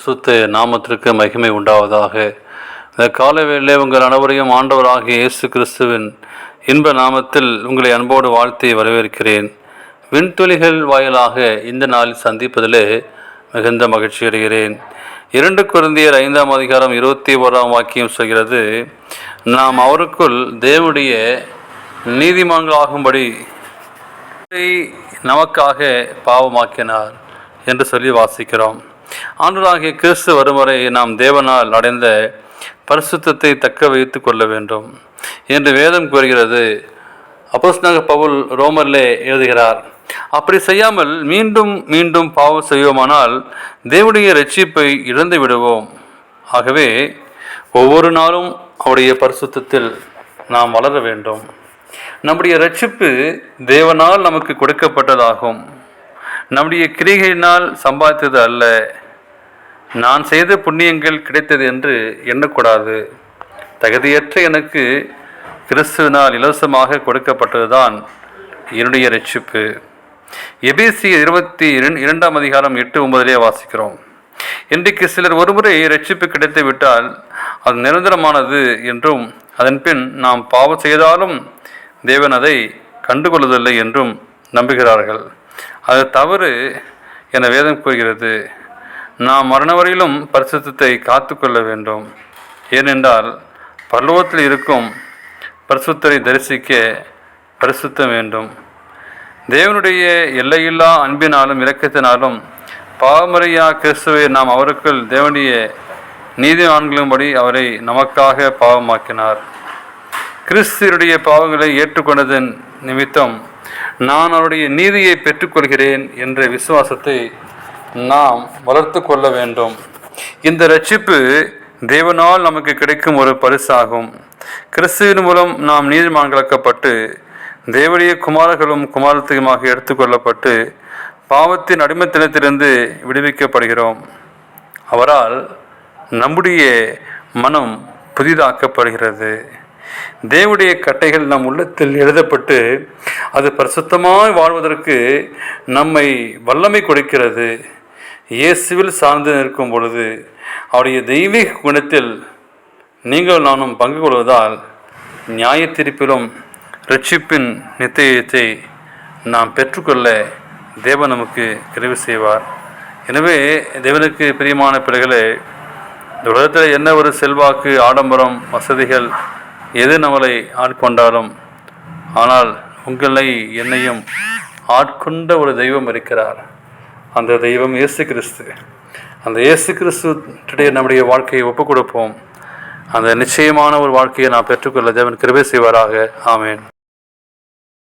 சுத்த நாமத்திற்கு மகிமை உண்டாவதாக. இந்த காலவேளை உங்கள் அனைவரையும் ஆண்டவராகிய இயேசு கிறிஸ்துவின் இன்ப நாமத்தில் உங்களை அன்போடு வாழ்த்தி வரவேற்கிறேன். விண்துளிகள் வாயிலாக இந்த நாளில் சந்திப்பதிலே மிகுந்த மகிழ்ச்சி அடைகிறேன். 2 கொரிந்தியர் 5ஆம் அதிகாரம் 21ஆம் வாக்கியம் சொல்கிறது, நாம் அவருக்குள் தேவனுடைய நீதிமான்களாகும்படி நமக்காக பாவமாக்கினார் என்று சொல்லி வாசிக்கிறோம். ஆண்டவராகிய கிறிஸ்து வரும் வரை நாம் தேவனால் அடைந்த பரிசுத்தத்தை தக்க வைத்து கொள்ள வேண்டும் என்று வேதம் கூறுகிறது. அப்போஸ்தலனாகிய பவுல் ரோமரிலே எழுதுகிறார், அப்படி செய்யாமல் மீண்டும் மீண்டும் பாவம் செய்வோமானால் தேவனுடைய இரட்சிப்பை இழந்து விடுவோம். ஆகவே ஒவ்வொரு நாளும் அவருடைய பரிசுத்தத்தில் நாம் வளர வேண்டும். நம்முடைய இரட்சிப்பு தேவனால் நமக்கு கொடுக்கப்பட்டதாகும். நம்முடைய கிரிகையினால் சம்பாதித்தது அல்ல. நான் செய்த புண்ணியங்கள் கிடைத்தது என்று எண்ணக்கூடாது. தகுதியற்ற எனக்கு கிறிஸ்துவினால் இலவசமாக கொடுக்கப்பட்டதுதான் என்னுடைய இரட்சிப்பு. எபேசியர் 22ஆம் அதிகாரம் 8-9 வாசிக்கிறோம். இன்றைக்கு சிலர் ஒருமுறை இரட்சிப்பு கிடைத்து விட்டால் அது நிரந்தரமானது என்றும், அதன் பின் நாம் பாவம் செய்தாலும் தேவன் அதை கண்டுகொள்வதில்லை என்றும் நம்புகிறார்கள். அது தவறு என வேதம் கூறுகிறது. நாம் மரணவரையிலும் பரிசுத்தத்தை காத்து கொள்ள வேண்டும். ஏனென்றால் பரலோகத்தில் இருக்கும் பரிசுத்தரை தரிசிக்க பரிசுத்தம் வேண்டும். தேவனுடைய எல்லையில்லா அன்பினாலும் இரக்கத்தினாலும் பாவமுறையா கிறிஸ்துவை நாம் அவருக்குள் தேவனுடைய நீதிமான்களும்படி அவரை நமக்காக பாவமாக்கினார். கிறிஸ்துவனுடைய பாவங்களை ஏற்றுக்கொண்டதன் நிமித்தம் நான் அவருடைய நீதியை பெற்றுக்கொள்கிறேன் என்ற விசுவாசத்தை நாம் வளர்த்து கொள்ள வேண்டும். இந்த இரட்சிப்பு தேவனால் நமக்கு கிடைக்கும் ஒரு பரிசாகும். கிறிஸ்துவின் மூலம் நாம் நீதிமான்களாக்கப்பட்டு தேவனுடைய குமாரர்களும் குமாரத்தையுமாக எடுத்துக்கொள்ளப்பட்டு பாவத்தின் அடிமைத்தனத்திலிருந்து விடுவிக்கப்படுகிறோம். அவரால் நம்முடைய மனம் புதிதாக்கப்படுகிறது. தேவனுடைய கட்டைகள் நம் உள்ளத்தில் எழுதப்பட்டு அது பரிசுத்தமாய் வாழ்வதற்கு நம்மை வல்லமை கொடுக்கிறது. இயேசுவில் சார்ந்து நிற்கும் பொழுது அவருடைய தெய்வீக குணத்தில் நீங்கள் நானும் பங்கு கொள்வதால் நியாய தீர்ப்பிலும் இரட்சிப்பின் நித்தியத்தை நாம் பெற்றுக்கொள்ள தேவன் நமக்கு கிருபை செய்வார். எனவே தேவனுக்கு பிரியமான பிள்ளைகளே, இந்த உலகத்தில் என்ன ஒரு செல்வாக்கு, ஆடம்பரம், வசதிகள் எது நம்மளை ஆட்கொண்டாலும், ஆனால் உங்களை என்னையும் ஆட்கொண்ட ஒரு தெய்வம் இருக்கிறார். அந்த தெய்வம் இயேசு கிறிஸ்து. அந்த இயேசு கிறிஸ்துடைய நம்முடைய வாழ்க்கையை ஒப்புக் கொடுப்போம். அந்த நிச்சயமான ஒரு வாழ்க்கையை நாம் பெற்றுக்கொள்ள தேவன் கிருபை செய்வாராக. ஆமேன்.